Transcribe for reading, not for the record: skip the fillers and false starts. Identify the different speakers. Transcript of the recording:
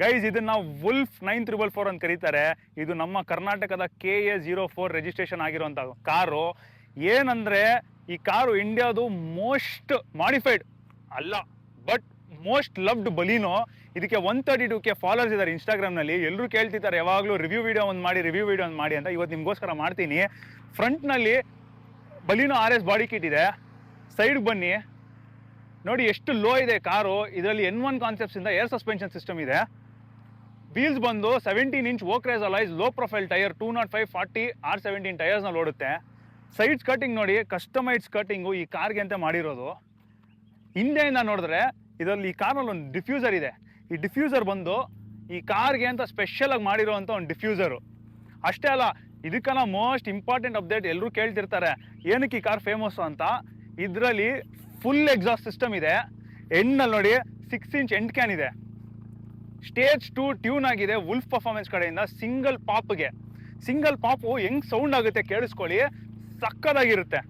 Speaker 1: Guys ಇದನ್ನ wolf 9444 ಅಂತ ಕರೀತಾರೆ. ಇದು ನಮ್ಮ ಕರ್ನಾಟಕದ KA04 ರಿಜಿಸ್ಟ್ರೇಷನ್ ಆಗಿರುವಂತ ಕಾರು. ಏನಂದ್ರೆ ಈ ಕಾರು ಇಂಡಿಯಾದು ಮೋಸ್ಟ್ ಮಾಡಿಫೈಡ್ ಅಲ್ಲ ಬಟ್ ಮೋಸ್ಟ್ ಲವ್ಡ್ ಬಲೀನೋ. ಇದಕ್ಕೆ 132K ಫಾಲೋವರ್ಸ್ ಇದ್ದಾರೆ ಇನ್ಸ್ಟಾಗ್ರಾಮ್ನಲ್ಲಿ. ಎಲ್ಲರೂ ಕೇಳ್ತಿದ್ದಾರೆ ಯಾವಾಗಲೂ ರಿವ್ಯೂ ವಿಡಿಯೋ ಒಂದು ಮಾಡಿ ಅಂತ. ಇವತ್ತು ನಿಮಗೋಸ್ಕರ ಮಾಡ್ತೀನಿ. ಫ್ರಂಟ್ನಲ್ಲಿ ಬಲೀನೋ RS ಬಾಡಿ ಕಿಟ್ ಇದೆ. ಸೈಡ್ಗೆ ಬನ್ನಿ, ನೋಡಿ ಎಷ್ಟು ಲೋ ಇದೆ ಕಾರು. ಇದರಲ್ಲಿ N1 ಕಾನ್ಸೆಪ್ಟ್ಸ್ ಇಂದ ಏರ್ ಸಸ್ಪೆನ್ಷನ್ ಸಿಸ್ಟಮ್ ಇದೆ. ವೀಲ್ಸ್ ಬಂದು 17 ಇಂಚ್ ವೋಕ್ರೇಜ್ alloys low profile tyre 205/40 R17 tyres ನಲ್ಲಿ ಓಡುತ್ತೆ. ಸೈಡ್ ಸ್ಕರ್ಟಿಂಗ್ ನೋಡಿ, ಕಸ್ಟಮೈಡ್ ಸ್ಕರ್ಟಿಂಗು ಈ ಕಾರ್ಗೆ ಅಂತ ಮಾಡಿರೋದು. ಹಿಂದೆಯಿಂದ ನೋಡಿದ್ರೆ ಇದರಲ್ಲಿ ಈ ಕಾರ್ನಲ್ಲಿ ಒಂದು ಡಿಫ್ಯೂಸರ್ ಇದೆ. ಈ ಡಿಫ್ಯೂಸರ್ ಬಂದು ಈ ಕಾರ್ಗೆ ಅಂತ ಸ್ಪೆಷಲ್ ಆಗಿ ಮಾಡಿರೋಂಥ ಒಂದು ಡಿಫ್ಯೂಸರು. ಅಷ್ಟೇ ಅಲ್ಲ, ಇದಕ್ಕೆಲ್ಲ ಮೋಸ್ಟ್ ಇಂಪಾರ್ಟೆಂಟ್ ಅಪ್ಡೇಟ್ ಎಲ್ಲರೂ ಕೇಳ್ತಿರ್ತಾರೆ ಏನಕ್ಕೆ ಈ ಕಾರ್ ಫೇಮಸ್ಸು ಅಂತ. ಇದರಲ್ಲಿ ಫುಲ್ ಎಕ್ಸಾಸ್ಟ್ ಸಿಸ್ಟಮ್ ಇದೆ. ಎಂಡ್ನಲ್ಲಿ ನೋಡಿ 6 ಇಂಚ್ ಎಂಡ್ ಕ್ಯಾನ್ ಇದೆ. ಸ್ಟೇಜ್ 2 ಟ್ಯೂನ್ ಆಗಿದೆ ವುಲ್ಫ್ ಪರ್ಫಾರ್ಮೆನ್ಸ್ ಕಡೆಯಿಂದ. ಸಿಂಗಲ್ ಪಾಪು ಹೆಂಗ್ ಸೌಂಡ್ ಆಗುತ್ತೆ ಕೇಳಿಸ್ಕೊಳ್ಳಿ, ಸಕ್ಕದಾಗಿರುತ್ತೆ.